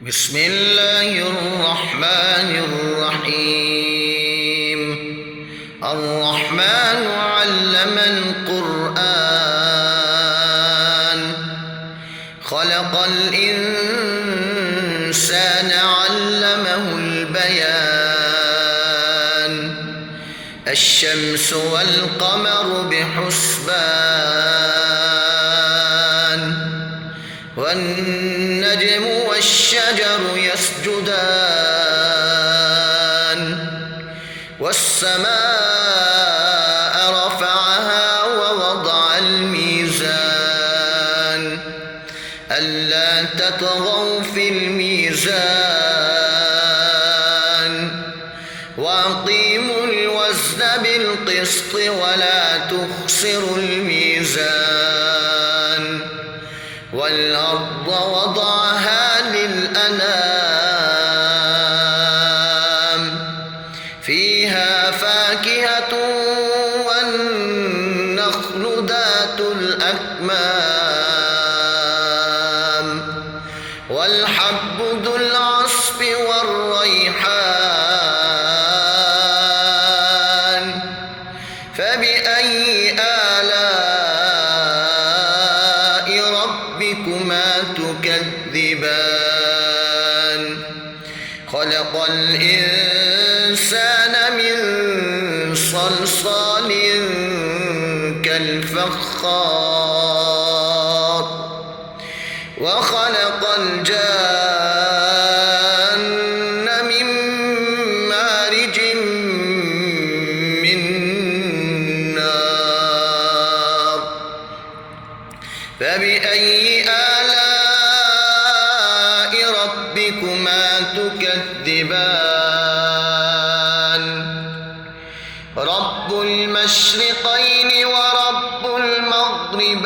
بسم الله الرحمن الرحيم. الرحمن علم القرآن، خلق الإنسان علمه البيان. الشمس والقمر بحسبان، والنجم والشجر يسجدان. والسماء رفعها ووضع الميزان، ألا تطغوا في الميزان، وأقيموا الوزن بالقسط ولا تخسروا الميزان. والأرض وضعها للأنام، فيها فاكهة والنخل ذات الأكمام، والحب ذو العصف والريحان. فبأي آلاء ربكما تكذبان؟ خلق الإنسان من صلصال كالفخار، وخلق الجان من مارج من نار. فبأي آلاء ربكما تكذبان؟ رب المشرقين ورب المغربين.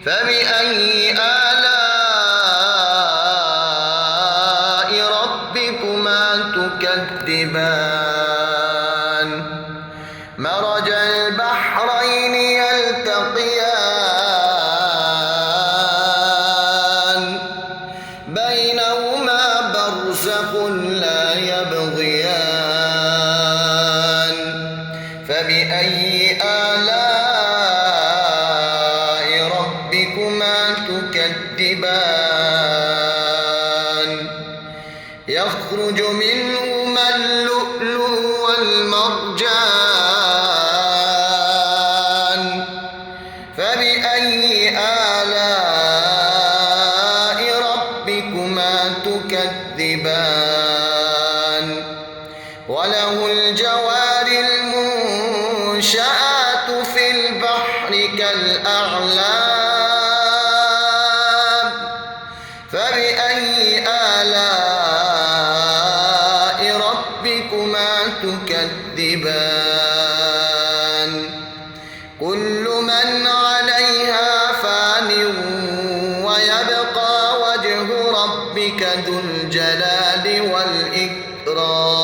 فبأي آلاء ربكما تكذبان؟ مرج البحرين يلتقيان، بينهما برزخ لا يبغيان. فبأي آلاء ربكما تكذبان؟ يخرج منهما اللؤلؤ والمرجان. فبأي آلاء ربكما تكذبان؟ وله الجوار المنشآت في البحر كالأعلام. فبأي آلاء ربكما تكذبان؟ كل من عليها فان، ويبقى وجه ربك ذو الجلال والإكرام.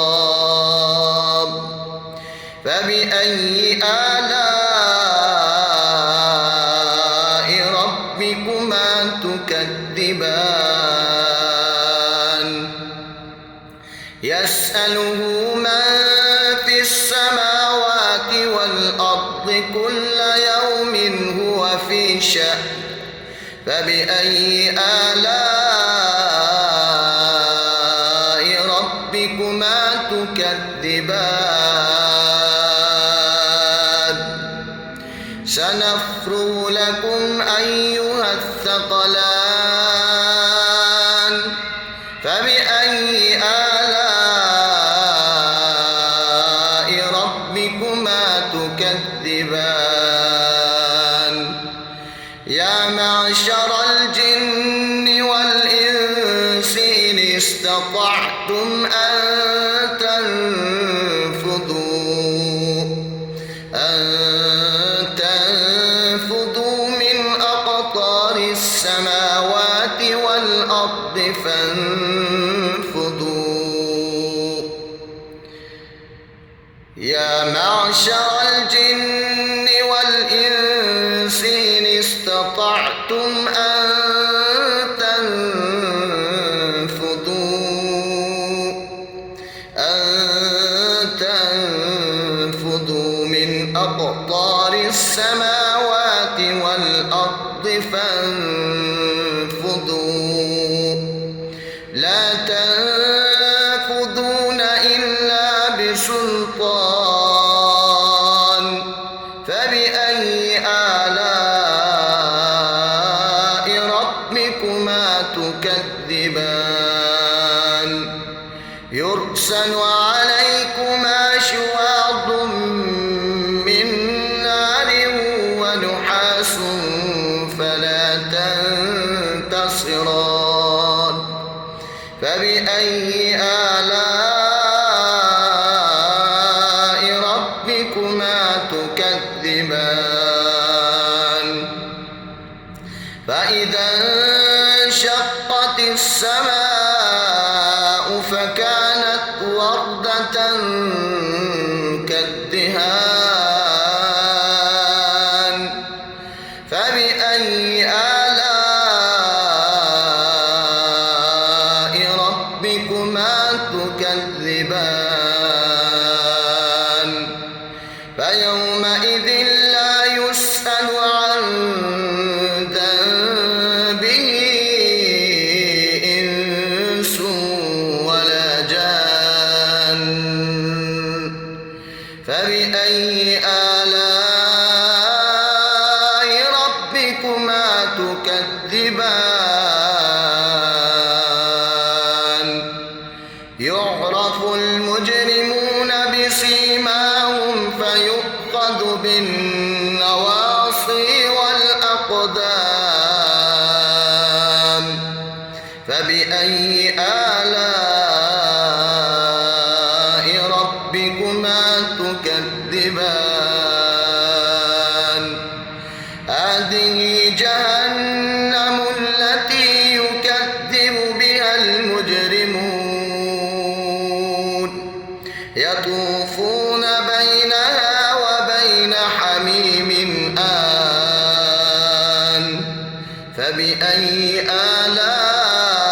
فبأي آلاء ربكما تكذبان؟ يسأله من في السماوات والأرض كل يوم هو في شأن. فبأي آلاء ربكما تكذبان؟ سنفرغ لكم أيها الثقلان. فبأي آلاء ربكما تكذبان؟ يا معشر الجن والإنس إن استطعتم أن تنفذوا من أقطار السماوات والأرض فانفذوا. يا معشر الجن والإنس إن استطعتم أن فانفضوا لا تنفذون إلا بسلطان فبأي آلاء ربكما تكذبان يرسل عليكما شواظ من نار ونحاس فلا تنتصران فبأي آلاء ربكما تكذبان فإذا انشقت السماء فكانت وردة كالدهان فبأي آلاء ربكما تكذبان فيومئذ لا يسأل عن ذنبه إنس ولا جان فبأي آلاء ربكما تكذبان يعرف المجرمون بسيماهم فيؤخذ بالنواصي والأقدام فبأي آلاء ربكما تكذبان هذه جهنم التي يكذب بها المجرمون يطوفون بينها وبين حميم آن فبأي آلاء